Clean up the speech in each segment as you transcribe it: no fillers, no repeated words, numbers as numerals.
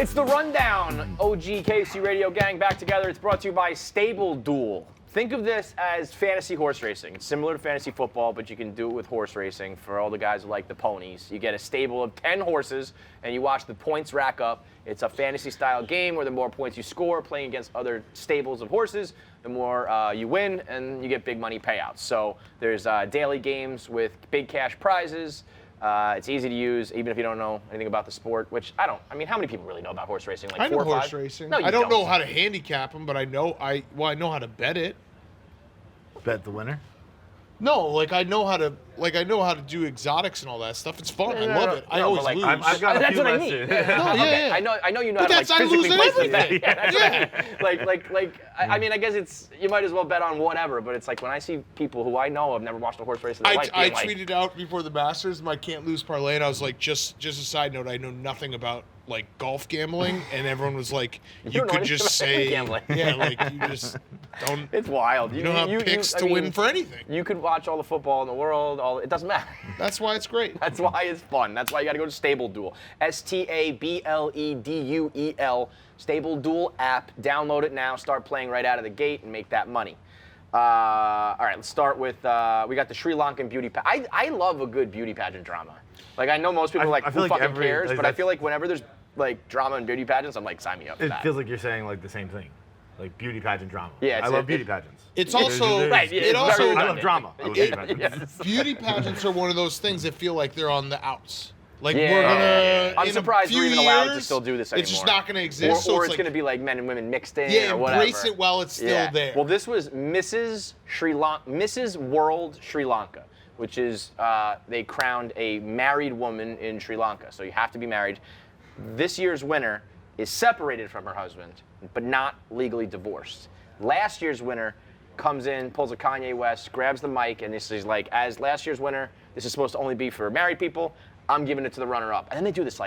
It's the Rundown. OG KC Radio Gang back together. It's brought to you by Stable Duel. Think of this as fantasy horse racing. It's similar to fantasy football, but you can do it with horse racing for all the guys who like the ponies. You get a stable of 10 horses, and you watch the points rack up. It's a fantasy-style game where the more points you score playing against other stables of horses, the more you win, and you get big money payouts. So there's daily games with big cash prizes. It's easy to use, even if you don't know anything about the sport, which I don't. I mean, how many people really know about horse racing? Like I know 4 or 5? horse racing. No, you I don't know how to handicap them, but I know I know how to bet it. Bet the winner? No, I know how to do exotics and all that stuff. It's fun. I love it. I always lose. I've got a that's few what I last mean. year. Okay, I know you know But how that's to I physically lose place the everything. bet. Yeah, that's what I mean. I mean, I guess it's you might as well bet on whatever. But it's like when I see people who I know have never watched a horse race in their life. I being like, tweeted out before the Masters my can't lose parlay, and I was like, just a side note, I know nothing about golf gambling, and everyone was like, you could just say, gambling. Yeah, you just don't. It's wild. You don't have picks to win for anything. You could watch all the football in the world. It doesn't matter. That's why it's great. That's why it's fun. That's why you got to go to Stable Duel. StableDuel. Stable Duel app. Download it now. Start playing right out of the gate and make that money. All right, let's start with, we got the Sri Lankan beauty pageant. I love a good beauty pageant drama. I know most people who fucking cares, but I feel like whenever there's drama and beauty pageants, I'm like, sign me up for that. It feels like you're saying the same thing. Beauty pageant drama. Yeah, I love beauty pageants. It's also right. It also I love drama. I love beauty pageants. Yes. Beauty pageants are one of those things that feel like they're on the outs. We're Yeah. gonna. I'm in surprised a we're few even allowed to years, still do this anymore. It's just not going to exist. Or it's going to be men and women mixed in. Yeah, or whatever. embrace it while it's still there. Well, this was Mrs. World Sri Lanka, which is they crowned a married woman in Sri Lanka. So you have to be married. This year's winner is separated from her husband, but not legally divorced. Last year's winner comes in, pulls a Kanye West, grabs the mic, and this is like, as last year's winner, this is supposed to only be for married people. I'm giving it to the runner-up. And then they do this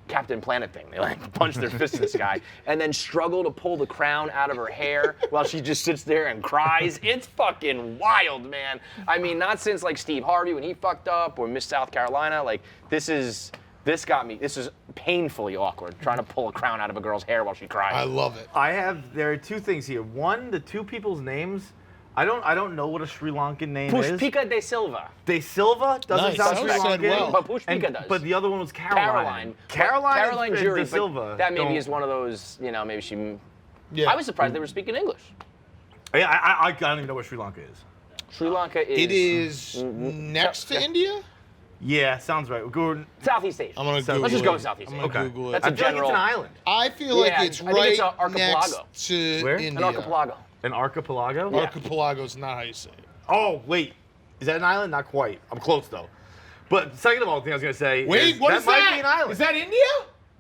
Captain Planet thing. They punch their fist in the sky and then struggle to pull the crown out of her hair while she just sits there and cries. It's fucking wild, man. I mean, not since Steve Harvey when he fucked up or Miss South Carolina. This is painfully awkward trying to pull a crown out of a girl's hair while she cries. I love it. There are two things here. One, the two people's names. I don't know what a Sri Lankan name is. Pushpika de Silva. De Silva doesn't Nice. sound That Sri was said Lankan. well. But Pushpika does. But the other one was Caroline. Caroline and Jury, De Silva. but that maybe is one of those, maybe she... Yeah. I was surprised they were speaking English. Yeah, I don't even know what Sri Lanka is. Sri Lanka is... It is next to India? Yeah, sounds right. Go, Southeast Asia. I'm going to Google it. Let's just go with Southeast I'm Asia. going to Okay. Google it. That's a I feel like general... it's an island. I feel like Yeah, it's I think right it's an archipelago. next to Where? India. An archipelago. An archipelago? Yeah. Archipelago is not how you say it. Oh, wait. Is that an island? Not quite. I'm close, though. But second of all, the thing I was going to say Wait, is what that is might that? be an island. Is that India?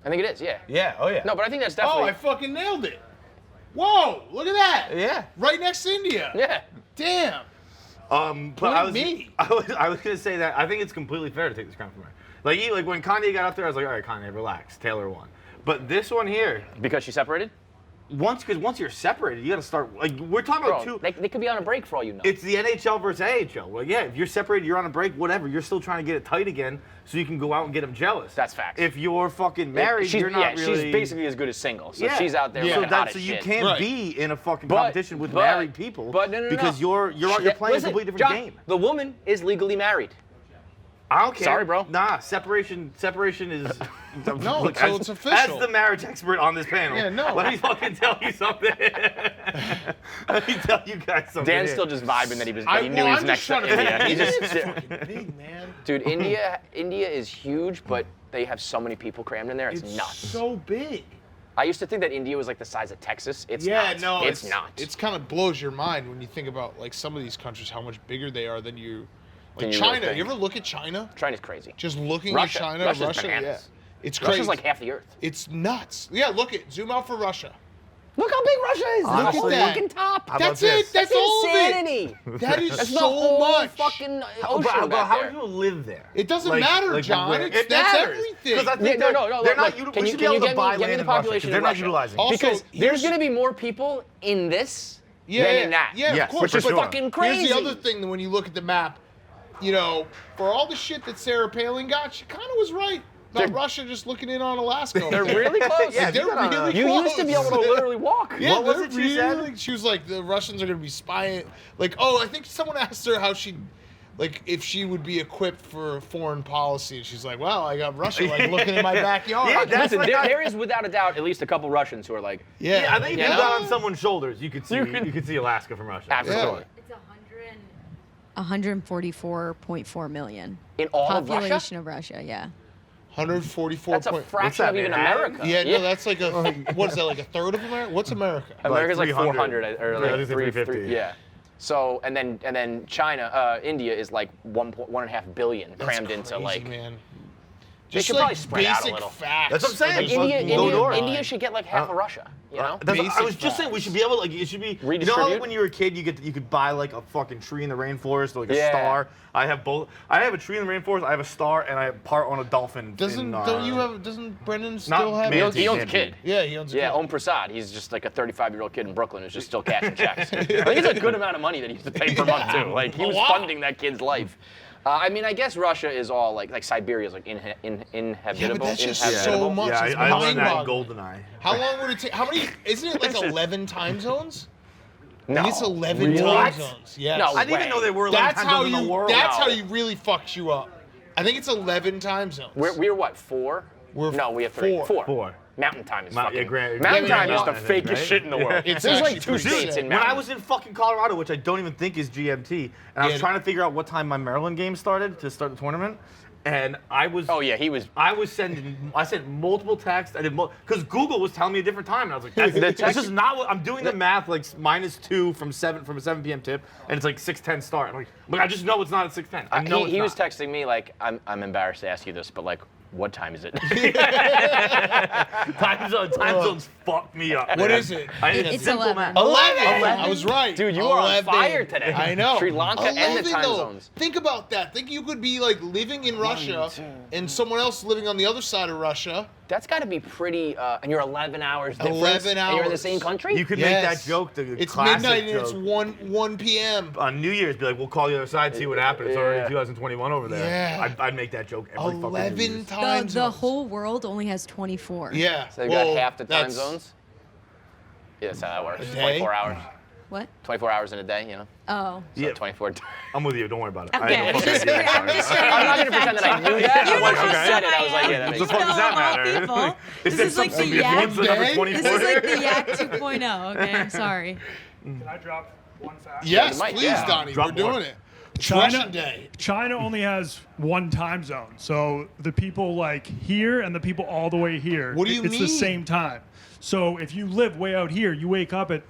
I think it is, yeah. Yeah, oh yeah. No, but I think that's Oh, definitely... I fucking nailed it. Whoa, look at that. Yeah. Right next to India. Yeah. Damn. But I was me. I was going to say that I think it's completely fair to take this crown from her. When Kanye got up there, I was like, all right, Kanye, relax. Taylor won. But this one here, Because she's separated? once you're separated, you got to start. We're talking about Bro, two. they could be on a break for all you know. It's the NHL versus AHL. Well, yeah, if you're separated, you're on a break, whatever. You're still trying to get it tight again, so you can go out and get them jealous. That's facts. If you're fucking married, you're not really. She's basically as good as single. So Yeah. she's out there Yeah. looking So hot that's as so you shit. can't Right. be in a fucking But- competition with but- married people. but no. Because you're playing a completely different John, game. The woman is legally married. I don't care. Sorry, bro. Nah, separation is. No, Look, so it's official. As the marriage expert on this panel, Yeah, no. let me fucking tell you something. Let me tell you guys something. Dan's here. still just vibing that he knew I'm he was just next to trying to India. He India just, is fucking big, man. dude, India is huge, but they have so many people crammed in there. It's nuts. so big. I used to think that India was the size of Texas. It's Yeah, not. no, it's not. It's kind of blows your mind when you think about some of these countries, how much bigger they are than you. Than you China. really think. You ever look at China? China's crazy. Just looking Russia. at China, Russia's Russia, bananas. yeah, it's crazy. Russia's like half the earth. It's nuts. Yeah, look at zoom out for Russia. Look how big Russia is. Look at the whole that. fucking top. How about That's this? it. That's all of it. insanity. That is That's so the whole much. fucking But ocean back how there. do you live there? It doesn't matter, John. where- It's- it that's matters. everything. 'Cause I think Yeah, they're no, not. look, We should be able to buy give me land the in Russia, 'cause population they're of not Russia. utilizing it. Also, Because there's here's- going to be more people in this Yeah, than in that. Yeah, Yes, of course. for Which is sure. fucking crazy. Here's the other thing that when you look at the map, for all the shit that Sarah Palin got, she kind of was right. about Russia just looking in on Alaska. They're really close. Yeah, They're really close. You used to be able to literally walk. Yeah, What was they're it she said? She was like, the Russians are going to be spying. Like, I think someone asked her how she, like, if she would be equipped for foreign policy. And she's like, well, I got Russia, like, looking in my backyard. Yeah, that's Listen, like there is without a doubt at least a couple Russians who are like, Yeah, I think if you Yeah. got on someone's shoulders, you could see Alaska from Russia. absolutely. It's 144.4 million. In all of Russia? Population of Russia, yeah. 144 That's a point. fraction of that, even Manhattan? America. Yeah, no, that's like a, what is that, like a third of America? What's America? America's like 300. 400 or Yeah, like I think 350. Yeah. So and then China, India is like 1.5 billion That's crammed into crazy, like. man. They Just should like probably spread out a basic little. facts. That's what I'm saying. Like, Like, India, fucking India, Lord. India should get like half of Russia. You know. I Basic was just saying we should be able to, like, it should be, you know how Redistribute? like when you were a kid you could buy like a fucking tree in the rainforest or like a Yeah. star. I have both. I have a tree in the rainforest, I have a star, and I have part on a dolphin. Doesn't Brendan not still have? He owns, Manatee, he owns a Manatee. kid. Yeah, he owns a Yeah, kid. Om Prasad. He's just like a 35-year-old kid in Brooklyn who's just still cashing checks. I think it's a good amount of money that he used to pay per month too. Like he was lot. funding that kid's life. I mean, I guess Russia is all like Siberia is like inhabitable. Yeah, but that's just inhabitable. so much. Yeah, It's I learned that in mind-boggling. GoldenEye. How long would it take? How many? Isn't it like 11 time zones? I No, think it's 11 really? time zones. Yes. No, I didn't even way. know they were 11 That's time how zones in you. the world. That's No. how you really fucks you up. I think it's 11 time zones. We're what 4? We're we have 3. 4. 4. Mountain time is Yeah, fucking. Grand- Mountain yeah, time is the Mountain, fakest right? shit in the world. It's There's actually like 2 pretty states sick. in When I mountain. was in fucking Colorado, which I don't even think is GMT, and I was Yeah. trying to figure out what time my Maryland game started to start the tournament, and I was. Oh yeah, he was. I sent multiple texts. I did because Google was telling me a different time, and I was like, The "This text- is not what I'm doing." The math like -2 from a 7 p.m. tip, and it's like 6:10 start. I'm like, I just know it's not at 6:10. I know He was not. texting me like, I'm embarrassed to ask you this, but like, what time is it? Time zones fucked me up. What man. is it? It's simple 11. math. 11. I was right. Dude, you are on 11. fire today. I know. Sri Lanka and the 11 time though. zones. Think about that. Think you could be like living in Russia and someone else living on the other side of Russia. That's got to be pretty. And you're 11 hours difference. 11 And you're in the hours. same country. You could Yes. make that joke. The It's classic midnight and joke. it's 1 p.m. On New Year's, be like, we'll call the other side, see what happened. It's Yeah. already 2021 over there. Yeah. I'd make that joke every fucking New 11 Year's. time The zones. whole world only has 24. Yeah. So you well, got half the time that's- zones. Yeah, that's how that works. A day? 24 hours. What? 24 hours in a day, you know. Oh. So Yeah. 24. I'm with you. Don't worry about it. I Okay. had no I'm fucking just idea. I'm just trying I'm not to gonna pretend that I fact knew check. that. You But once know you who said it, I I was like, am. yeah, that What makes the fuck sense. does that Of all matter? people. Is This there is like something the before yak. the number This 24? This is like the Yak 2.0. Okay, I'm sorry. Can I drop one fact? Yes, mic, please, yeah. Donnie. Drop We're doing one. it. China- Russian Day. China only has one time zone, so the people like here and the people all the way here. What do you it's mean? the same time. So if you live way out here, you wake up at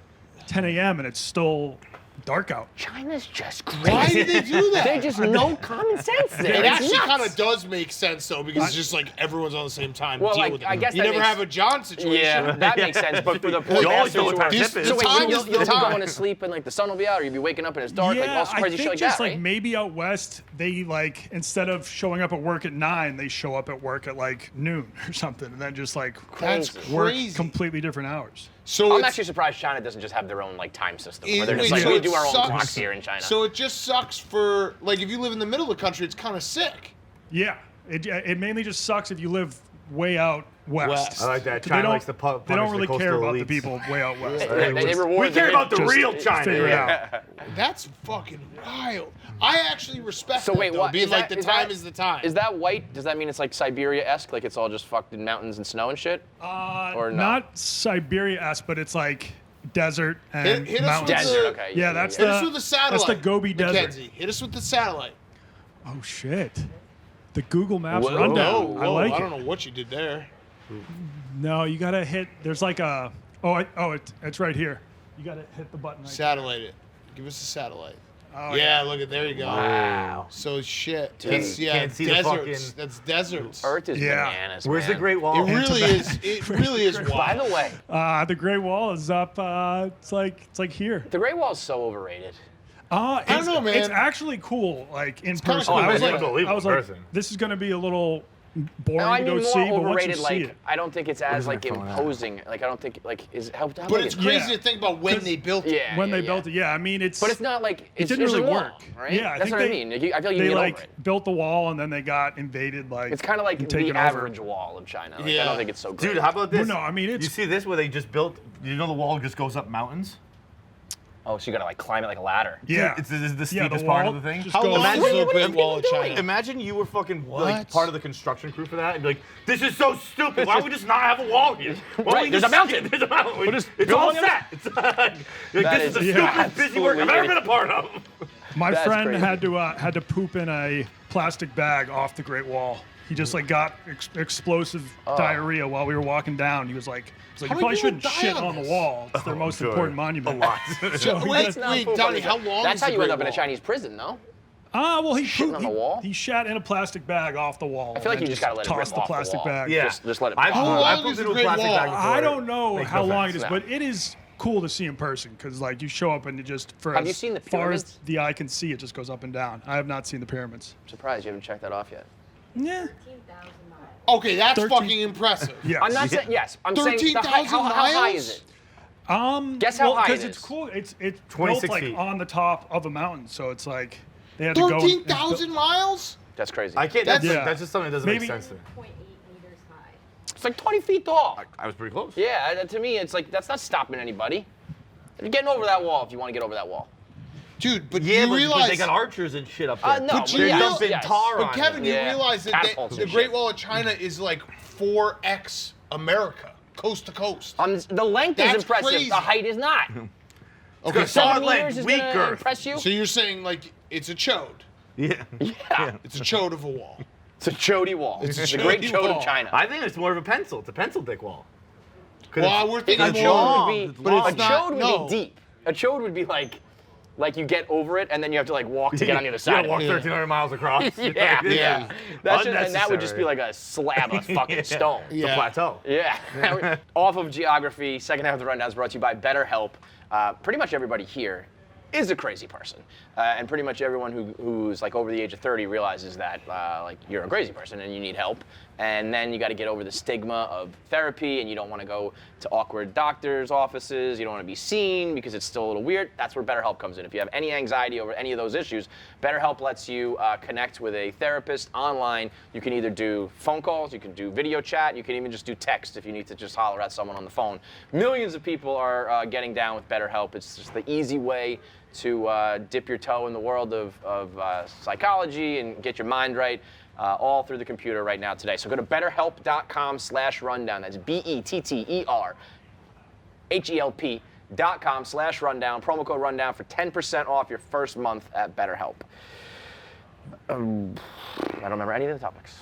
10 a.m. and it's still dark out. China's just Why crazy. did they do that? They just no common sense there. It It's actually nuts. kind of does make sense though, because it's just like everyone's on the same time. Well, deal like, with it. I guess you that never makes- have a John situation. Yeah, that makes sense. But for the poor You always bastards know who what are time This- tip is. the so wait, time you'll, is the you'll be time. going to sleep and like the sun will be out, or you'll be waking up and it's dark, like all I crazy think shit like just that, like right? maybe out west, they like instead of showing up at work at 9, they show up at work at like noon or something, and then just like That's Crazy. work crazy. completely different hours. So I'm it's, actually surprised China doesn't just have their own like time system, where they're wait, just like, so we it do our own sucks. clocks here in China. So it just sucks for like if you live in the middle of the country, it's kind of sick. Yeah, it mainly just sucks if you live way out west. I like that. 'Cause China they don't- likes to punish They don't the really care coastal about the elites. people way out west. they reward We care about the Just real China. figure it yeah. out. That's fucking wild. I actually respect So that, wait, though, what? being is like that- the time is the time. Is that white? Does that mean it's like Siberia-esque, like it's all just fucking mountains and snow and shit? Or no? Not Siberia-esque, but it's like desert and Hit us mountains. with Desert, the- okay. Yeah, that's Hit the us with the satellite. That's the Gobi Desert. Mackenzie, hit us with the satellite. Oh shit! The Google Maps Whoa. rundown. Whoa, I like I it. don't know what you did there. No, you gotta hit. There's like a. It's right here. You gotta hit the button. Right Satellite it. Give us a satellite. Oh, yeah, look at there you go. Wow. So shit. Dude, That's can't see the deserts. fucking- That's deserts. Earth is Yeah. bananas, Where's the man. Great Wall? It really is. It really is By wild. the way, The Great Wall is up. It's like here. the Great Wall is so overrated. I don't know, man. It's actually cool. Like in kinda person. cool. I was It's like, unbelievable I was like, person. this is gonna be a little boring No, I to mean go more see, but once you overrated. see Like it. I don't think it's as is my like phone at? imposing. Like I don't think like is how But big it's is it? crazy Yeah. to think about when they built it. Yeah, when yeah, they yeah. built it, yeah. I mean, it's But it's not like it it's didn't just really a wall, work. right? Yeah, I that's think what I they- mean. I feel like you they can get like over it. built the wall and then they got invaded. Like It's kind of like and the taken average over. wall of China. Like, I Yeah. don't think it's so great. Dude, how about this? Well, no, I mean, it's- You see this where they just built? You know the wall just goes up mountains. Oh, so you gotta like climb it like a ladder. Yeah, Dude, this is the Yeah, steepest the part wall of the thing. just How goes- long What is are you the Great people Wall of doing? China? Imagine you were fucking like What? part of the construction crew for that, and be like, "This is so stupid. Why don't we just not have a wall here? Why don't Right, we there's a just- mountain. There's a mountain. just It's build all on the set. It's like, That this is the is stupidest busy work I've ever been a part of." My That's friend crazy. had to poop in a plastic bag off the Great Wall. He just like got explosive diarrhea while we were walking down. He was like, How you many probably people shouldn't die shit on on the this?" wall. It's their most sure. important monument. A lot. So, we wait, got- Not wait, poop Donnie, on the- how long That's is how the you Great end up in a Wall? Chinese prison, no? Well, he Shitting on the wall? He shat in a plastic bag off the wall. I feel like and you just gotta let it rip toss the off the plastic wall. bag. Yeah, Just let it I've pop. How I've long pooped is the into a Great plastic Wall? bag before. I don't know Makes how no long sense. it is, Yeah. but it is cool to see in person because like you show up and it just for Have you as seen the far as pyramids? the eye can see, it just goes up and down. I have not seen the pyramids. I'm surprised you haven't checked that off yet. Yeah. Okay, that's 13 fucking impressive. Yes. I'm not saying yes. I'm saying the height, 13,000 how high miles? is it? Guess how high it Because is. it's cool. It's 26 built like feet. on the top of a mountain, so it's like they had to go. and- 13,000 miles? That's crazy. I can't. That's- That's just something that doesn't Maybe- make sense to me. 0.8 meters high. It's like 20 feet tall. I was pretty close. Yeah, to me, it's like that's not stopping anybody. You're getting over that wall if you want to get over that wall. Dude, but Yeah, you but realize they got archers and shit up there. No, But but you They're yes, dumping yes. tar But on Kevin, it. you Yeah. realize that Catapults the and Great shit. Wall of China is like 4x America, coast to coast. The length is That's impressive. crazy. The height is not. Okay, got so, solid 7 legs, meters is weak gonna girth. impress you? so you're saying like it's a chode. Yeah. Yeah. It's a chode of a wall. It's a chody wall. It's a the great chody chode wall. of China. I think it's more of a pencil. It's a pencil dick wall. 'Cause Well, it's- we're a thinking it's more. long. chode would be, It's but a it's long. not- chode would no. be deep. A chode would be like you get over it and then you have to like walk to get on the other You side. gotta walk of it. 1,300 miles across. Yeah, Yeah. That's just, and that would just be Unnecessary. like a slab of fucking stone. The Yeah. plateau. Yeah. Off of geography, second half of the rundown is brought to you by BetterHelp. Pretty much everybody here is a crazy person, and pretty much everyone who's like over the age of 30 realizes that like you're a crazy person and you need help. And then you got to get over the stigma of therapy, and you don't want to go to awkward doctors' offices. You don't want to be seen because it's still a little weird. That's where BetterHelp comes in. If you have any anxiety over any of those issues, BetterHelp lets you connect with a therapist online. You can either do phone calls, you can do video chat, you can even just do text if you need to just holler at someone on the phone. Millions of people are getting down with BetterHelp. It's just the easy way to dip your toe in the world of psychology and get your mind right. All through the computer right now today. So go to betterhelp.com/rundown. That's BETTERHELP.com/rundown. Promo code rundown for 10% off your first month at BetterHelp. I don't remember any of the topics.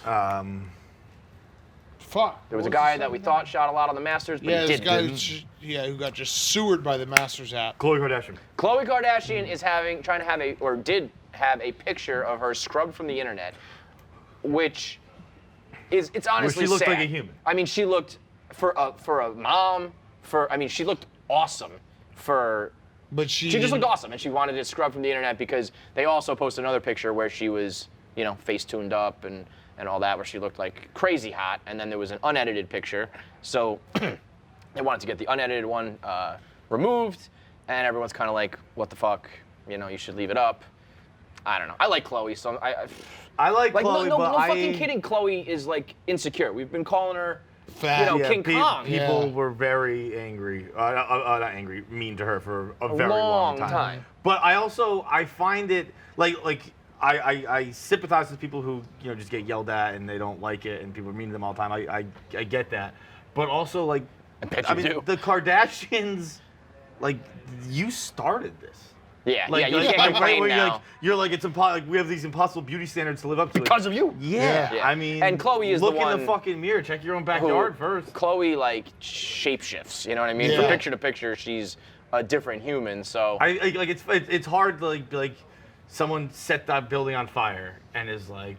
Fuck. There was a guy that we thought shot a lot on the Masters, but Yeah, he this didn't. guy who got just sewered by the Masters app. Khloe Kardashian. Khloe Kardashian is trying to have did have a picture of her scrubbed from the internet, which it's honestly she looked sad. like a human. I mean, she looked for a mom. She looked awesome for. But she She just looked didn't- awesome, and she wanted it scrubbed from the internet because they also posted another picture where she was, face tuned up and all that, where she looked like crazy hot. And then there was an unedited picture, so they wanted to get the unedited one removed, and everyone's kind of like, "What the fuck? You should leave it up." I don't know. I like Khloe, so I like Khloe, no but fucking kidding. Khloe is like insecure. We've been calling her, Fat. King Kong. People Yeah. were very angry, not angry, mean to her for a very long long time. But I find it I sympathize with people who just get yelled at and they don't like it and people are mean to them all the time. I get that, but also like bet I you mean do. the Kardashians, like you started this. Yeah, Like, you like, can't like, complain where now. you're like it's like we have these impossible beauty standards to live up to Because of you. Yeah, Yeah. I mean, And Khloe is the look in one the fucking mirror, check your own who- backyard first. Khloe shapeshifts. You know what I mean? Yeah. From picture to picture, she's a different human. So It's hard to like someone set that building on fire and is like,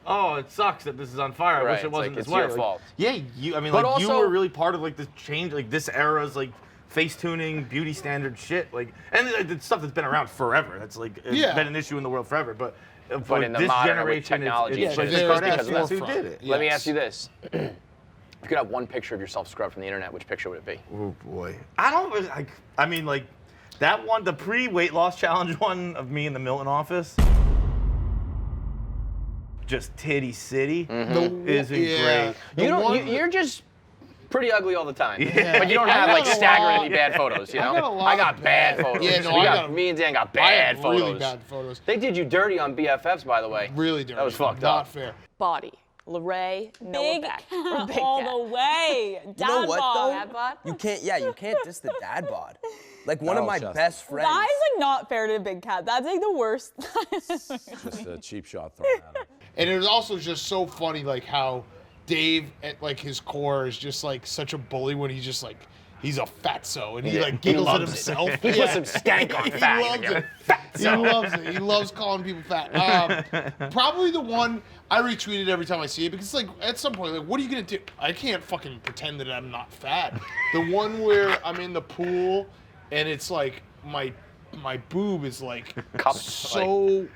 oh, it sucks that this is on fire. I Right, wish it it's wasn't like, this it's way. your Like, fault. Yeah, you But you also- were really part of like this change, like this era's like face tuning, beauty standard shit, like, and it's stuff that's been around forever. That's like it's Yeah. been an issue in the world forever. But for in the this modern generation, technology, it's it's the just Kardashians because of that. who did it. Let me Yes. ask you this. If you could have one picture of yourself scrubbed from the internet, which picture would it be? Oh boy. I mean, like that one, the pre-weight loss challenge one of me in the Milton office. Just titty city isn't great. You're just pretty ugly all the time. Yeah. But you don't I have got like a staggeringly lot- bad photos, you know? I got a lot I got of bad bad- photos. Yeah, no, Me and Dan got I bad have photos. really bad photos. They did you dirty on BFFs, by the way. Really dirty. That was fucked Not up. fair. Body. Lorray, Noah Big Beck. cat Or Big all Cat. the way. Dad You know what bod. though? Dad bod? You can't diss the dad bod. Like one of my just- best friends. That is like not fair to Big Cat. That's like the worst. Just a cheap shot thrown at him. And it was also just so funny, like how Dave, at like his core, is just like such a bully when he's just like he's a fatso and he like giggles at loves it. himself. He puts some stank on fat. He loves it. He loves it. He loves calling people fat. Probably the one I retweet it every time I see it because like at some point, like, what are you gonna do? I can't fucking pretend that I'm not fat. The one where I'm in the pool and it's like my boob is like Cupped, so.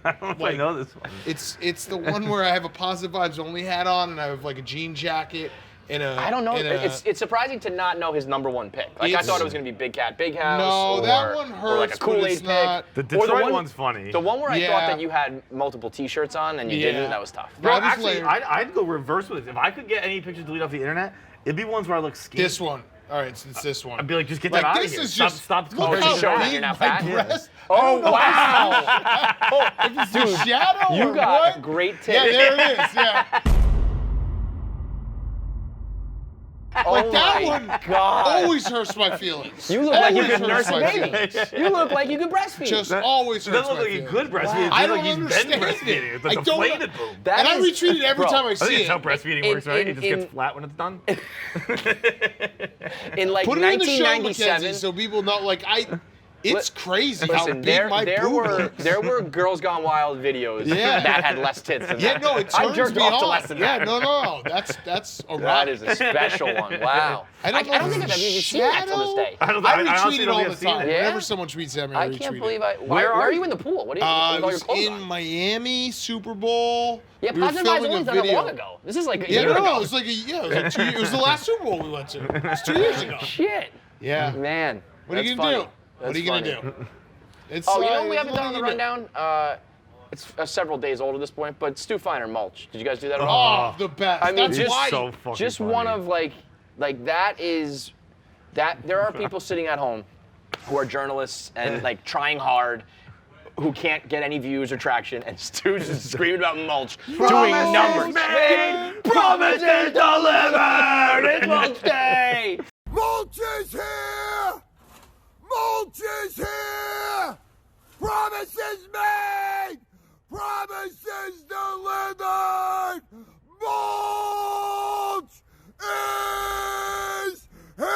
I don't know if I know this one. It's the one where I have a Positive Vibes Only hat on and I have like a jean jacket and a. I don't know. and a- It's surprising to not know his number one pick. Like I It's- thought it was gonna be Big Cat, Big House. No, or, that one or like a hurts, but Kool-Aid it's pick. not- The Or Detroit one's funny. The one where I Yeah. thought that you had multiple T-shirts on and you Yeah. didn't. That was tough. Bro, That was actually, layered. I'd go reverse with it. If I could get any pictures deleted off the internet, it'd be ones where I look skinny. This one. All right, it's this one. I'd be like, just get Like, that out this of here. is Stop, just- stop look calling how it showing that. big you're not my fat? breast- Oh wow! If it's the shadow You or got what? a great tip. Yeah, there it is. Yeah. Oh Like that my one God! always hurts my feelings. You look like you Always could hurts nurse a my baby. feelings. You look like you could breastfeed. Just always It hurts doesn't my look like he feelings. could breastfeed. It I looks don't like he's understand been it. breastfeeding. It's a I don't- deflated boob. That And I is- retweet it every bro, time I I see think it. it's how breastfeeding In- works, right? It just in- gets flat when it's done. in like Put it in the show, 1997. Mackenzie, so people know. Like it's crazy how Listen, big my boob is. there were Girls Gone Wild videos Yeah. that had less tits than Yeah, that. no, it I turns jerked me off on. to less than Yeah, that. no. That's a That rock. is a special one. Wow. I don't, I don't think I've ever even seen that till this day. I don't- I I honestly retweet it don't all think the I've seen time. it. Yeah? Whenever someone tweets at me, I retweet can't it. believe I. Where are you in the pool? What are you? I with all your was clothes in on? Miami, Super Bowl. Yeah, we were Positive Vibes filming Only a done it video. long ago. This is like a Yeah, year no, ago. it was like it was the last Super Bowl we went to. It was 2 years ago. Shit. Yeah. Man. What are you that's gonna funny. do? What That's are you gonna funny. do? It's, Oh, you know what we it's haven't done on the what are you gonna rundown? It's several days old at this point, but Stu Feiner, Mulch. Did you guys do that at all? do? Oh, the best. I mean, That's just why. so fucking just funny. one of like that is that there are people sitting at home who are journalists and like trying hard who can't get any views or traction, and Stu's just screaming about Mulch doing numbers. made, promises delivered. It's Mulch Day! Mulch is here! Mulch is here! Promises made! Promises delivered! Mulch is here!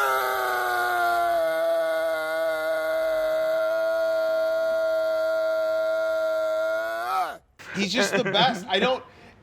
He's just the best.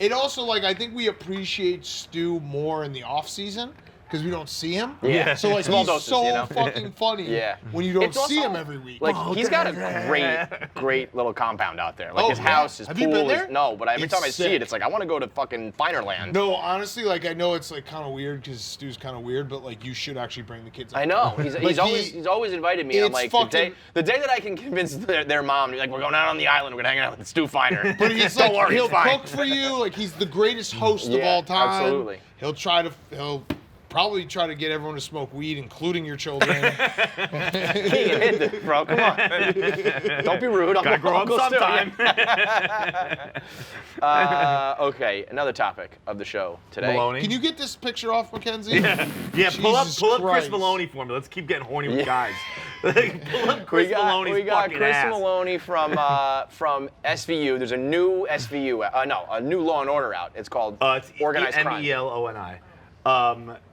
It also, like, I think we appreciate Stu more in the off season because we don't see him. Yeah. So like Small he's doses, so you know? fucking funny. Yeah. When you don't It's see also, him every week. Like he's got a great little compound out there. Like Oh, his yeah? house, his Have pool. you been there? No, but every It's time I see sick. it, it's like I want to go to fucking Finerland. No, honestly, like I know it's like kind of weird because Stu's kind of weird, but like you should actually bring the kids. I out. know. He's, Like, he's always invited me. And I'm it's like fucking- the day that I can convince their mom, like we're going out on the island, we're gonna hang out with Stu Feiner. But he's Don't like worry, he'll it's fine. cook for you. Like he's the greatest host of Yeah, all time. absolutely. He'll probably try to get everyone to smoke weed, including your children. He hit this, bro. Come on. Don't be rude. Gotta grow up Uncle Stu. sometime. Okay, another topic of the show today. Maloney. Can you get this picture off, Mackenzie? Yeah, pull up Jesus Chris Christ. Maloney for me. Let's keep getting horny with guys. Pull up We Chris got, Maloney's we got fucking Chris ass. Maloney from SVU. There's a new SVU, a new Law and Order out. It's called It's Organized Crime. MELONI.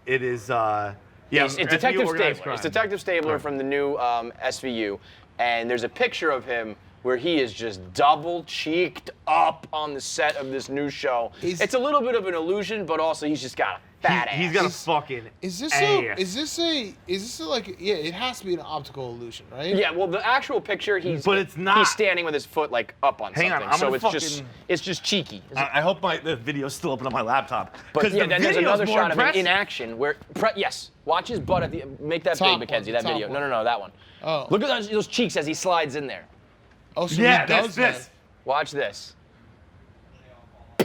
It is It's SVU Detective Organized Stabler. Crime. It's Detective Stabler from the new SVU, and there's a picture of him where he is just double cheeked up on the set of this new show. It's a little bit of an illusion, but also he's just got a fat ass. He's got a fucking Is this ass. like yeah? It has to be an optical illusion, right? Yeah, well, the actual picture, But it's not. He's standing with his foot like up on Hang on, something, I'm so gonna it's just cheeky. I hope the video's still open on my laptop. But yeah, the then there's video's another more shot of him in impressive. action where yes, watch his butt at the make that Top big, one, Mackenzie. the That top video. one. No, that one. Oh. Look at those cheeks as he slides in there. Oh, so Yeah, he does that's this. Watch this. He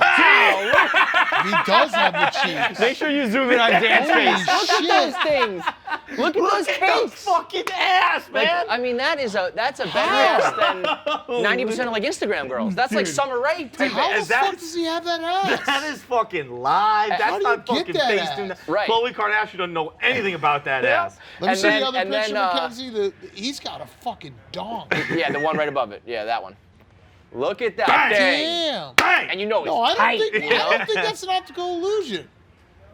does have the cheeks. Make sure you zoom in on Dan's Holy face. Look shit. at those things. Look at those cakes. fucking ass, Like, man. I mean, that's a better ass than 90% of like Instagram girls. That's like Summer Rae type How ass. the fuck does he have that ass? That is fucking live. How That's do not you fucking get that face. ass? Right. Khloe Kardashian doesn't know anything about that ass. Let me And see then- the other and then, picture, Mackenzie. He's got a fucking dong. Yeah, the one right above it. Yeah, that one. Look at that Bang. thing. Damn. Bang! And you know it's No, I tight. don't think you know? that's an optical illusion.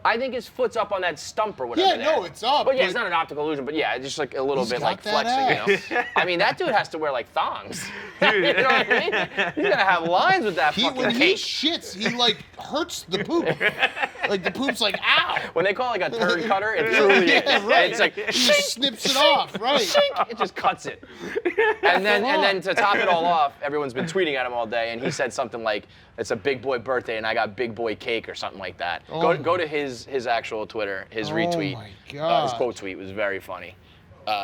I think his foot's up on that stump or whatever. Yeah, no, there. it's up, But yeah, it's but- not an optical illusion. But yeah, it's just like a little He's bit got like that flexing. You know? I mean, that dude has to wear like thongs. you know what I mean? He's gonna have lines with that fucking When he cake. shits, he like hurts the poop. Like the poop's like ow. When they call it like a turd cutter, it truly Yeah, is. right. It's like He just snips it off, right? shink, it just cuts it. And then to top it all off, everyone's been tweeting at him all day, and he said something like, "It's a big boy birthday, and I got big boy cake," or something like that. Go to his actual Twitter, his retweet. Oh my God. His quote tweet was very funny.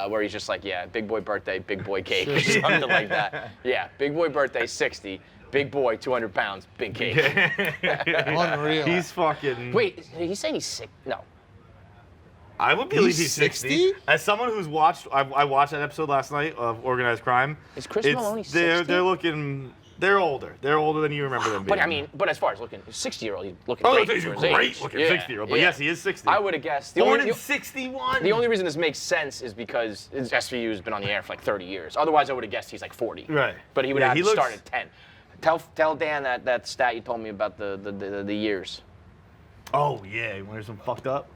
Where he's just like, yeah, big boy birthday, big boy cake, or something like that. Yeah, big boy birthday, 60. Big boy, 200 pounds, big cake. Unreal. He's fucking. Wait, he's saying he's sick? No. I would believe He's he's 60? 60. As someone who's watched, I watched that episode last night of Organized Crime. Is Chris Meloni 60? They're looking. They're older. They're older than you remember them being. But I mean, as far as looking, 60-year-old, he's looking Oh, great. he's a for his age. great looking Yeah, 60-year-old. But yeah. yes, he is 60. I would have guessed. Born in 61. The only reason this makes sense is because SVU has been on the air for like 30 years. Otherwise, I would have guessed he's like 40. Right. But he would Yeah, have he to start looks- at 10. Tell Dan that stat you told me about the years. Oh yeah, when there's some fucked up.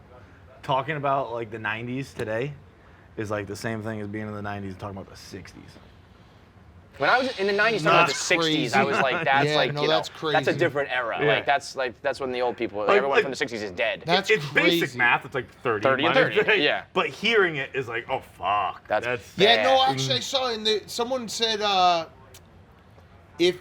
Talking about like the 90s today is like the same thing as being in the 90s and talking about the 60s. When I was in the 90s, talking about the 60s, I was like, that's Yeah, like, no, you know, that's that's a crazy. different era. Yeah. That's when the old people, Like- everyone like- from the 60s is dead. That's It's crazy. basic math. It's like 30. 30 and minus 30, eight. yeah. But hearing it is like, oh fuck. That's Yeah, no, bad. actually, I saw someone said if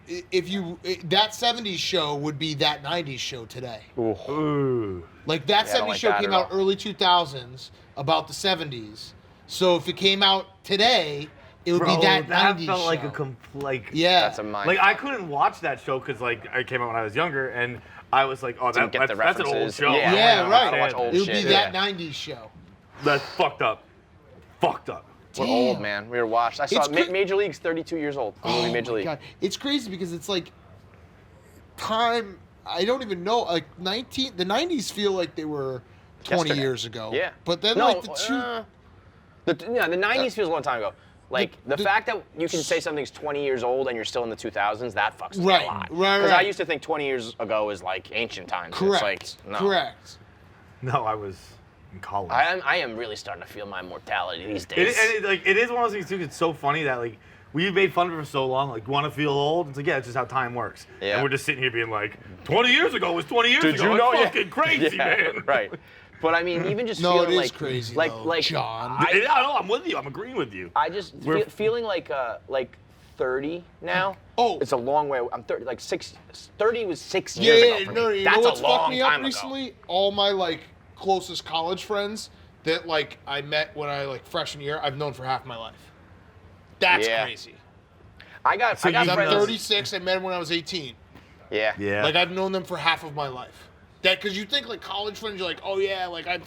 that 70s show would be that 90s show today. Ooh. Like that Yeah, I don't 70s like show that came at out all. early 2000s about the 70s. So if it came out today, it would Bro, be that 90s felt show. like like yeah. That's a mind. Like I couldn't watch that show because like I came out when I was younger and I was like, oh, Didn't get the that's an old references. show. Yeah. Yeah, I right. watch old it would be shit. that Yeah. 90s show. That's fucked up. Fucked up. We're old, man. We were watched. I saw It's cra- Major League's 32 years old. The movie Major my League. God. It's crazy because it's like time. I don't even know. Like the 90s feel like they were 20 Yesterday. years ago. Yeah. But then No, like the two. the 90s feels a long time ago. Like the fact that you can say something's 20 years old and you're still in the 2000s, that fucks me Right, a lot. right, Because I right. used to think 20 years ago is like ancient times. Correct. It's like, no. Correct. No, I was in college. I am really starting to feel my mortality these It, days. and it is one of those things too. It's so funny that like we've made fun of it for so long. Like, want to feel old? It's like, yeah, it's just how time works. Yeah. And we're just sitting here being like, 20 years ago was 20 years Did ago. you know? It's Yeah. fucking crazy, Yeah, man. Right. But I mean, even just No, feeling it is like crazy, like though, like John. I know. I'm with you. I'm agreeing with you. I just feeling like 30 now. Oh. It's a long way. I'm 30. Like 30 was 6 Yeah, years yeah, ago for no, me. you That's know what's a fucked long me up time ago. recently? All my like closest college friends that like I met when I like freshman year, I've known for half my life. That's Yeah. crazy. I got So I got you I'm friends. 36. I met them when I was 18. Yeah. Yeah. Like I've known them for half of my life. That because you think like college friends, you're like, oh yeah, like I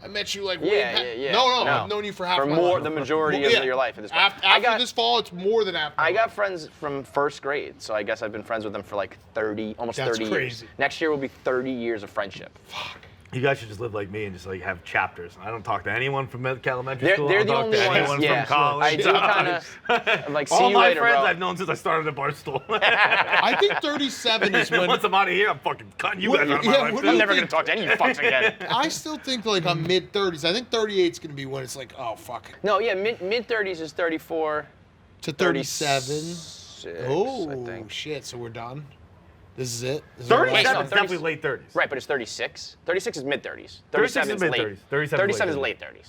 met you like way Yeah, back. yeah, yeah. No, No. I've known you for half For of my more, life. the majority of your life at this point. After this fall, it's more than half. I got friends from first grade, so I guess I've been friends with them for like 30, almost That's 30 years. crazy. Next year will be 30 years of friendship. You guys should just live like me and just like have chapters. I don't talk to anyone from elementary school. They're I don't the talk only to ones. anyone Yeah, from college. I do kind of like see All you my later, friends bro. I've known since I started at Barstool. I think 37 is when. Once I'm out of here, I'm fucking cutting you What- guys out of yeah, my life. what too. do I'm you never think- gonna talk to any of you fucks again. I still think like I'm mid 30s. I think 38 is gonna be when it's like, oh fuck. No, yeah, mid 30s is 34. To 37. 36, Oh, I think. shit. So we're done? This is it? This is our 37 last no, is one? 30 definitely late 30s. Right, but it's 36. 36 is mid-30s. 36 37 is is mid-30s. late. 37 is late 30s.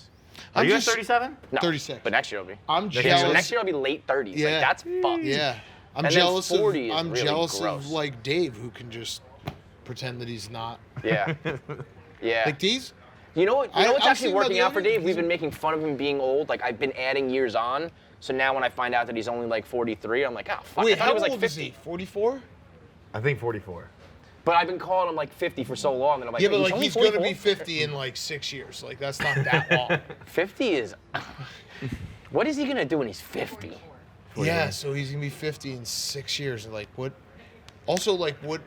Are I'm you at just- 37? No, 36. But next year will be. I'm Yeah, so jealous. next year will be late 30s. Yeah. Like, that's fucked. Yeah. I'm And then jealous 40 is I'm really jealous gross. of like Dave, who can just pretend that he's not. Yeah. Yeah. Like these. You know what? I- What's I'm actually thinking about working the out for other- Dave? We've been making fun of him being old. Like I've been adding years on. So now when I find out that he's only like 43, I'm like, oh fuck. I Wait, thought how he was like old 50. is he? 44? I think 44. But I've been calling him like 50 for so long, and I'm like, Yeah, hey, but like only he's gonna 44? be 50 in like 6 years. Like that's not that long. 50 is. What is he gonna do when he's 50? Yeah, so he's gonna be 50 in 6 years. Like what? Also, like what?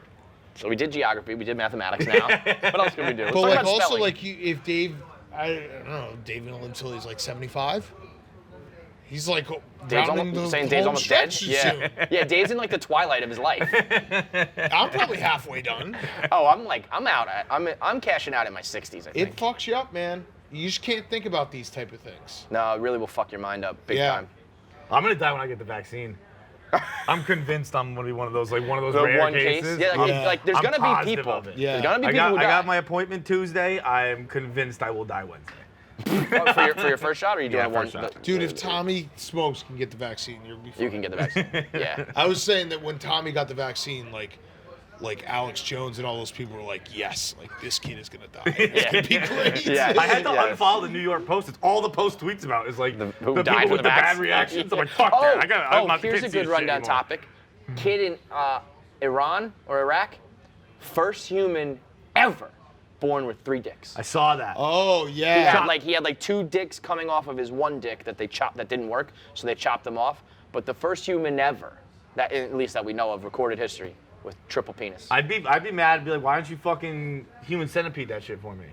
So we did geography, we did mathematics now. What else can we do? Let's But talk like about also spelling. like if Dave, I don't know, Dave gonna live until he's like 75. He's like Dave's rounding almost, the saying Dave's home almost dead. stretch Yeah, soon. yeah. Dave's in like the twilight of his life. I'm probably halfway done. Oh, I'm out. I'm cashing out in my 60s. I think. It fucks you up, man. You just can't think about these type of things. No, it really will fuck your mind up big Yeah. time. I'm gonna die when I get the vaccine. I'm convinced I'm gonna be one of those The rare one cases. case. Yeah, like, Yeah. like there's I'm gonna be positive people. of it. Yeah. There's gonna be I people got, who I die. got my appointment Tuesday. I'm convinced I will die Wednesday. Oh, for your first shot, or are you doing Yeah, one? first shot. Dude, if Tommy smokes can get the vaccine, you'll be fine. You can get the vaccine. Yeah. I was saying that when Tommy got the vaccine, like Alex Jones and all those people were like, yes, like this kid is gonna die. It's gonna be great. Yeah. I had to Yes. unfollow the New York Post. It's all the Post tweets about is like Who the died people from with the vax? bad reactions. I'm like, fuck Oh, that. I'm not the here's kid a to see good this shit rundown anymore. topic. Kid in Iran or Iraq, first human ever born with 3 dicks. I saw that. Oh He yeah. had like 2 dicks coming off of his one dick that they chopped that didn't work, so they chopped them off. But the first human ever, that at least that we know of, recorded history with triple penis. I'd be mad and be like, why don't you fucking human centipede that shit for me?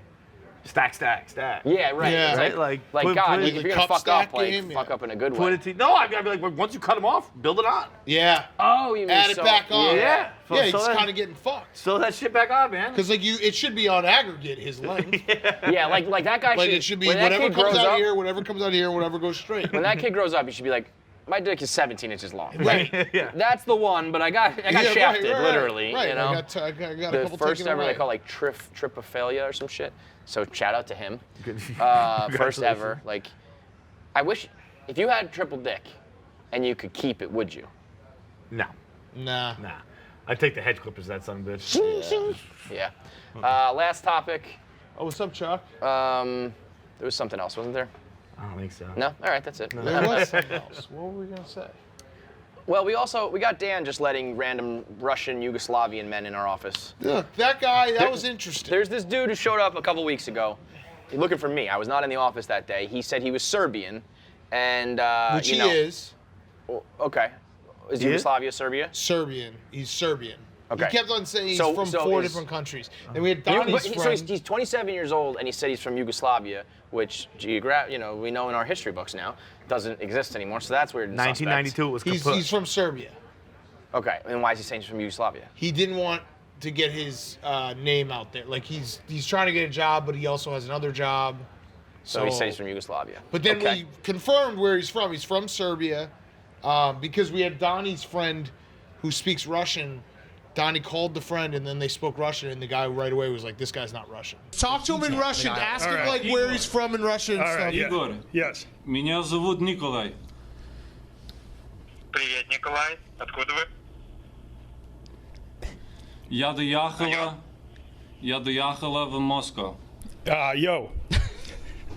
Stack, stack, stack. Yeah, right. Yeah. It's Right, like put- God, put it- if you're the gonna cup fuck up, stack like game, fuck yeah. up in a good Put way. it to, no, I'd be like, well, once you cut them off, build it on. Yeah. Oh, you mean Add it so, back on. Yeah. Yeah, he's So that- kind of getting fucked. Sew that shit back on, man. Because like it should be on aggregate his length. Yeah, like that guy Like should. it should be when that whatever kid comes grows out up, here, whatever comes out here, whatever goes straight. When that kid grows up, he should be like, my dick is 17 inches long. Right. Yeah. That's the one, but I got Yeah, shafted, right, literally. Right. You know, I got a the couple first taken ever away. they call like tripophilia or some shit. So shout out to him. Good. First Congratulations. ever. Like, I wish if you had triple dick and you could keep it, would you? No, Nah. nah. I'd take the hedge clippers, that son of a bitch. Yeah. Last topic. Oh, what's up, Chuck? There was something else, wasn't there? I don't think so. No. All right, that's it. There was something else. What were we gonna say? Well, we got Dan just letting random Russian Yugoslavian men in our office. Look, that guy. That was interesting. There's this dude who showed up a couple weeks ago, looking for me. I was not in the office that day. He said he was Serbian, and Which you he know, is. Okay, is He is? Yugoslavia Serbia? Serbian. He's Serbian. Okay. He kept on saying he's So- from so 4 is- different countries. Then we had You- Donnie's but he- so friend. he's 27 years old, and he said he's from Yugoslavia, which we know in our history books now doesn't exist anymore. So that's weird. and 1992 it was kaput. He's from Serbia. suspect. Okay, and why is he saying he's from Yugoslavia? He didn't want to get his name out there. Like he's trying to get a job, but he also has another job. So he said he's from Yugoslavia. But then Okay. we confirmed where he's from. He's from Serbia, because we had Donnie's friend who speaks Russian. Donnie called the friend, and then they spoke Russian, and the guy right away was like, "This guy's not Russian." Talk to him in Russian. Ask him All right. like where he's from in Russian and All stuff. right, yeah. Igor, Yes. меня зовут Николай. Привет, Николай. Откуда вы? Я доехала в Москву. Yo.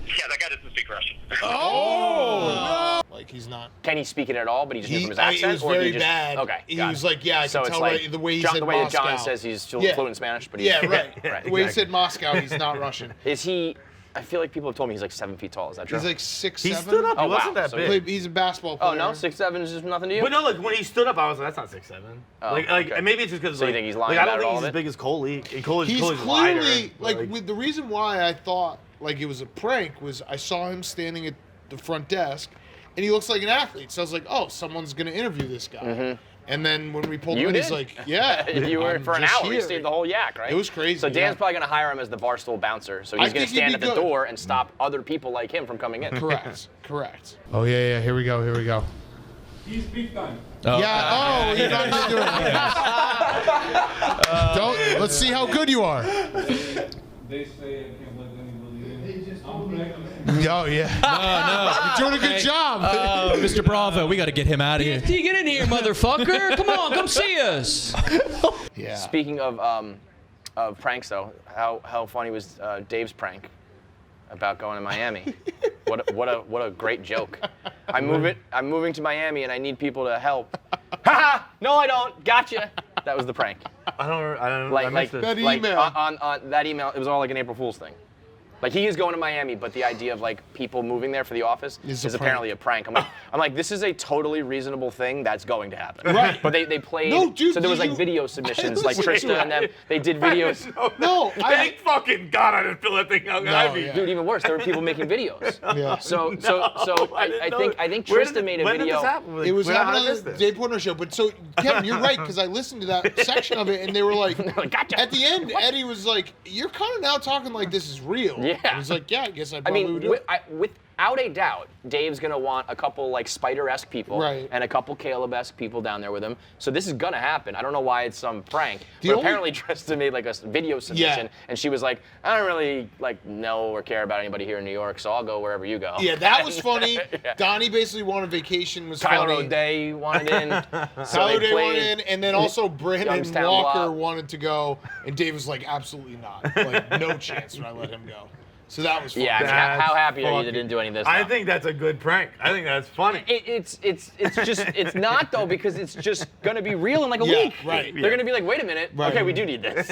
Yeah, that guy doesn't speak Russian. Oh! No. Like he's not. Can he speak it at all? But he just knew from his accent, It was or very he just, bad. Okay, He got was it. like, yeah, I So can it's tell like right, the way he John, said the way that Moscow. John says he's Yeah. fluent in Spanish, but he's Yeah, right. right. The way he exactly. said Moscow, he's not Russian. Is he? I feel like people have told me he's like 7 feet tall. Is that true? He's like 6'7". He stood up. He Oh, wow. wasn't that So big. He's a basketball player. Oh no, 6'7" is just nothing to you. But no, like when he stood up, I was like, that's not 6'7". Oh, like okay. and maybe it's just because So you like, think he's lying like, I don't about think all he's of as it? big as Coley. And Coley's He's wider, clearly but, with the reason why I thought like it was a prank was I saw him standing at the front desk, and he looks like an athlete. So I was like, oh, someone's gonna interview this guy. Mm-hmm. And then when we pulled You him in, he's did? like, yeah, you were I'm for an just hour. here. You stayed the whole yak, right? It was crazy, So Dan's yeah. probably gonna hire him as the Barstool bouncer. So I he's gonna think he'd stand be at the good. door and stop other people like him from coming in. Correct. Oh yeah. Here we go. He's big time. Yeah. Oh, he's not even doing it. Don't. Let's see how good you are. They say I can't let anybody in. I'm pregnant. Oh yeah. No. You're doing a good job. Mr. Bravo, we got to get him out of here. Get in here, motherfucker. Come on, come see us. Yeah. Speaking of pranks, though, how funny was Dave's prank about going to Miami? What a great joke. I'm moving to Miami and I need people to help. Ha! No, I don't. Gotcha. That was the prank. I don't. Like That like email. on that email, it was all like an April Fool's thing. Like he is going to Miami, but the idea of like people moving there for the office is apparently a prank. I'm like, this is a totally reasonable thing that's going to happen. Right. But they played. No, dude, so there was like you- video submissions, like Trista and them. They did videos. No, Thank fucking God I didn't fill that thing out. yeah. Dude, even worse, there were people making videos. Yeah. So I think Where Trista did made a when video. Did this happen? Like, It was how did I happening miss on the this? Dave Portnoy show. But so, Kevin, you're right, because I listened to that section of it, and they were like, Gotcha. at the end, Eddie was like, you're kind of now talking like this is real. Yeah. And he's like, yeah, I guess I I probably mean, would do it. without a doubt, Dave's gonna want a couple like Spider-esque people Right. and a couple Caleb-esque people down there with him. So this is gonna happen. I don't know why it's some prank. The But only- apparently Trista made like a video submission, and she was like, I don't really like know or care about anybody here in New York, so I'll go wherever you go. Yeah, that was funny. Yeah. Donnie basically wanted vacation. Was Tyler funny. O'Day wanted in. So Tyler they O'Day wanted played in, and then also Brandon Youngstown Walker Block. wanted to go, and Dave was like, absolutely not. Like, no chance would I let him go. So that was funny. Yeah, I mean, That's how happy are you that fucking- didn't do any of this? I stuff? think that's a good prank. I think that's funny. It's not though, because it's just gonna be real in like a Yeah, week. right. They're gonna be like, wait a minute, Right. okay, we do need this.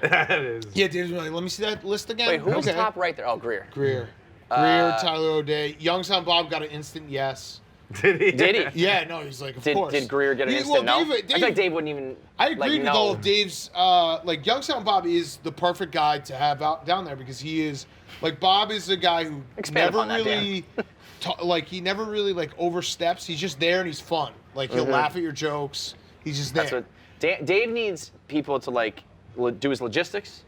That is. Yeah, Dave's like, let me see that list again. Wait, who was Okay. top right there? Oh, Greer. Greer, Tyler O'Day, Youngstown Bob got an instant yes. Did he? Did he? Yeah, no, he's like, of course. Did Greer get an Yeah, instant well, no? Dave- I feel like Dave wouldn't even. I agreed like, with no. all of Dave's. Like Youngstown Bob is the perfect guy to have out down there because he is like Bob is a guy who Expand never upon that, really like he never really like oversteps. He's just there and he's fun. Like he'll laugh at your jokes. He's just there. That's what Dave needs people to like do his logistics,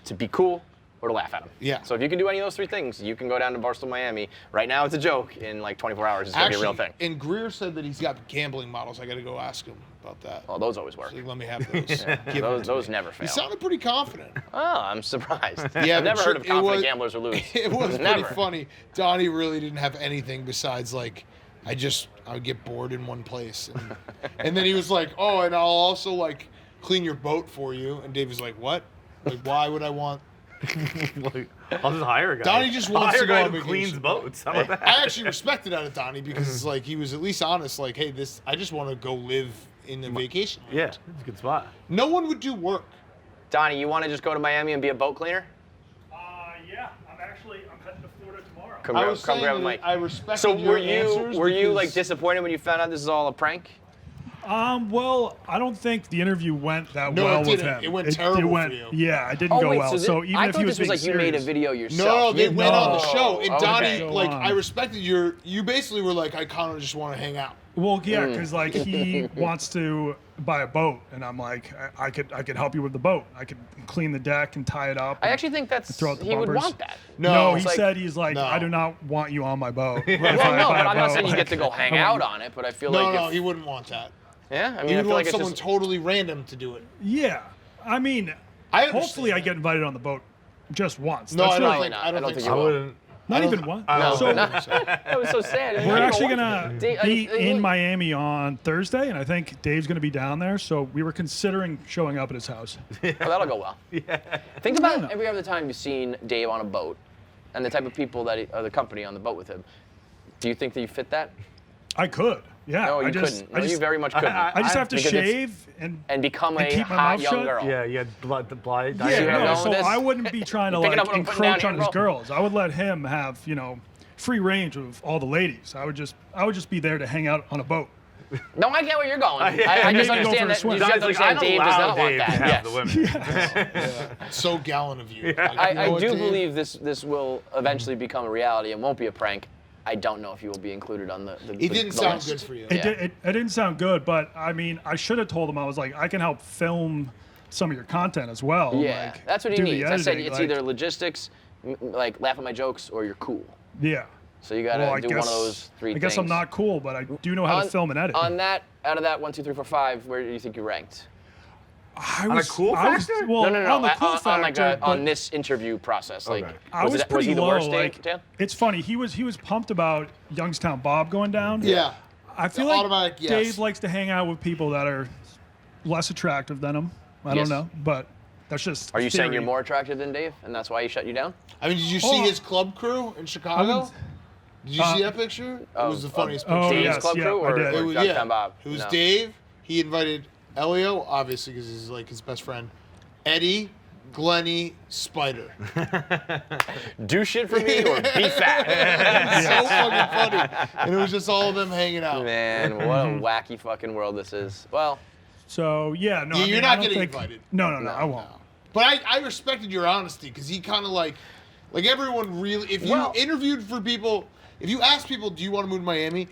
to be cool, or to laugh at him. Yeah. So if you can do any of those three things, you can go down to Barstool Miami. Right now it's a joke. In like 24 hours, it's gonna be a real thing. And Greer said that he's got gambling models. I got to go ask him about that. Oh, those always work. So let me have those. Give them to Those me. never He fail. sounded pretty confident. Oh, I'm surprised. Yeah, I've never but heard of it confident was- gamblers who lose. It was never. pretty funny. Donnie really didn't have anything besides like, I would get bored in one place, and then he was like, oh, and I'll also like clean your boat for you. And Dave was like, what? Like, why would I want? Like, I'll just hire a guy. Donnie just I'll wants hire to a go guy on who vacation. cleans boats. How about that? I actually respected out of Donnie because it's like he was at least honest. Like, hey, I just want to go live in the vacation. Yeah, it's a good spot. No one would do work. Donnie, you want to just go to Miami and be a boat cleaner? Yeah, I'm heading to Florida tomorrow. Come I grab, was come saying grab a that mic. I respected So your answers were you like because- disappointed when you found out this is all a prank? Well, I don't think the interview went that No, well it with didn't. him. It went terrible for you. Yeah, it didn't go well. So, So even I if thought he was this was being like you made a serious- video No, yourself. they You- went on the Oh, show, and okay. Donnie, Go like, on. I respected you basically were like, I kind of just want to hang out. Well, yeah, because like he wants to buy a boat, and I'm like, I could help you with the boat. I could clean the deck and tie it up. I and actually think that's throw out the he would bumpers. want that. No, he it's like- said he's like, no. I do not want you on my boat. Well, no, but I'm not saying you get to go hang out on it, but I feel No, like no, if, he wouldn't want that. yeah, I mean, He I would feel want like it's someone just totally random to do it. Yeah, I mean, I understand hopefully I that. get invited on the boat just once. No, That's I really- don't think. not. I don't I don't think think so. I wouldn't. not I don't- even one. I don't So think so. that was so sad. we're actually gonna Dave, be in Miami on Thursday, and I think Dave's gonna be down there. So we were considering showing up at his house. Oh, that'll go well. Think about every other time you've seen Dave on a boat, and the type of people that or the company on the boat with him. Do you think that you fit that? I could. Yeah. No, you I just, couldn't. I No, just, you very much couldn't. I just have to Because it's- shave and become and a keep my hot mouth young shut? girl. Yeah, you had blood, the blind. Yeah, you no, know so this? I wouldn't be trying to Picking like up what I'm putting down encroach here, on his bro? girls. I would let him have, free range of all the ladies. I would just be there to hang out on a boat. No, I get where you're going. Yeah. I And just maybe go for understand a that. swim. You just have to Donnie's understand Dave does not want Dave that. to have the Yes. women. So gallant of you. Like, you know I what, do Dave? believe this will eventually become a reality and won't be a prank. I don't know if you will be included on the It the didn't sound list. good for you. It, Yeah. it didn't sound good, but I mean, I should have told him. I was like, I can help film some of your content as well. Yeah, like, that's what he do the needs. I said editing, it's like- either logistics, like laugh at my jokes, or you're cool. Yeah. So you gotta Well, I do one of guess- those 3 I things. guess I'm not cool, but I do know how to film and edit. On that, out of that 1, 2, 3, 4, 5, where do you think you ranked? I On a cool factor? Well, no. on the cool on factor, on but this interview process. Like, I was he pretty the low. worst, Like, Dan? it's funny. He was pumped about Youngstown Bob going down. Yeah. I feel The like automatic yes. Dave likes to hang out with people that are less attractive than him. I Yes. don't know, but that's just. Are you saying theory. you're more attractive than Dave, and that's why he shut you down? I mean, did you see Oh. his club crew in Chicago? Did you see that picture? It was the funniest picture. Oh, Dave's yes, club yeah, crew I or, did. or It was, Youngstown Bob? It was No. Dave. He invited Elio, obviously, because he's like his best friend. Eddie, Glenny, Spider. Do shit for me or be fat. So fucking funny. And it was just all of them hanging out. Man, what a wacky fucking world this is. Well, So yeah, no. Yeah, I you're mean, not I don't getting think- invited. No, I won't. But I respected your honesty because he kind of like everyone really, if you interviewed for people, if you asked people, do you want to move to Miami?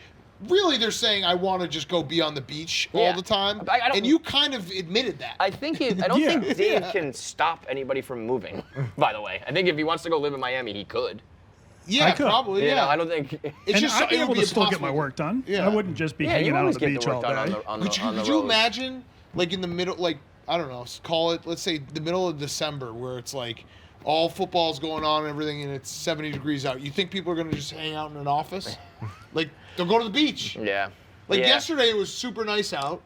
Really, they're saying, I want to just go be on the beach all the time. I don't- And you kind of admitted that. I think I don't Yeah. think Dave can stop anybody from moving. By the way, I think if he wants to go live in Miami, he could. Yeah, I could. probably, You yeah. know, I don't think. It's And just I'd be it would able be to still get impossible. my work done. Yeah. I wouldn't just be Yeah, hanging you out on always the get beach the all work done day. on the Could you road. imagine, like in the middle, like I don't know, call it, let's say the middle of December, where it's like all football's going on and everything, and it's 70 degrees out. You think people are gonna just hang out in an office? Like they'll go to the beach. Yeah. Like Yeah. yesterday, it was super nice out,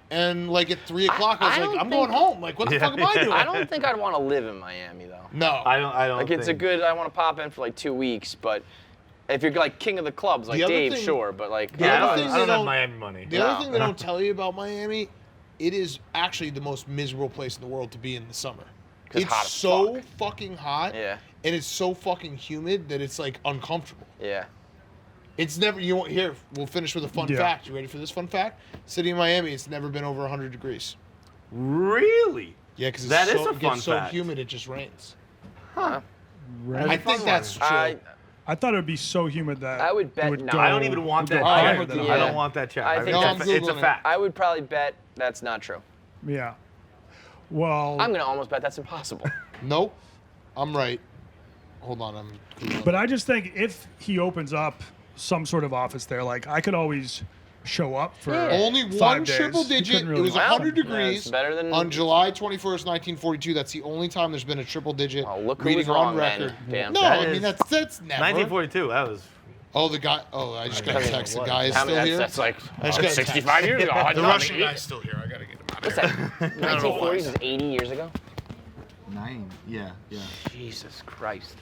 and like at 3 o'clock, I was I like, don't I'm think- going home. Like, what the fuck am I doing? I don't think I'd want to live in Miami though. No, I don't. Like it's a good. I want to pop in for like 2 weeks, but if you're like king of the clubs like The other Dave, thing- sure, but like The Yeah, other I thing don't, they I don't have don't- Miami money. The No. other thing they don't tell you about Miami, it is actually the most miserable place in the world to be in the summer. 'Cause It's hot as so fuck. fucking hot, Yeah. and it's so fucking humid that it's like uncomfortable. Yeah. It's never. You won't hear. We'll finish with a fun Yeah. fact. You ready for this fun fact? City of Miami, it's never been over 100 degrees. Really? Yeah, because That is so, a it gets fun so fact. humid it just rains. Right. I think that's true. I thought it would be so humid that I would bet it would no. go, I don't even want would that go check. higher I than would- I Yeah. don't want that check. I think it's, that's- it's a Googling it. fact. I would probably bet that's not true. Yeah. Well, I'm gonna almost bet that's impossible. Nope, I'm right. Hold on, I'm. Googling but it. I just think if he opens up some sort of office there, like I could always show up for Only 5 one days. triple You digit. couldn't It really was do 100 something. degrees That's better than- on July 21st, 1942. That's the only time there's been a triple digit Oh, look who reading was wrong on then, record. Dan. No, That I mean is- that's never. 1942. That was. Oh, the guy. Oh, I just got a text. The guy is How still many- here. that's like I just got a 65 text. years ago. The Russian guy's still here. I gotta get him out of What's here. that? 1940s is 80 years ago. 9. Yeah. Jesus Christ.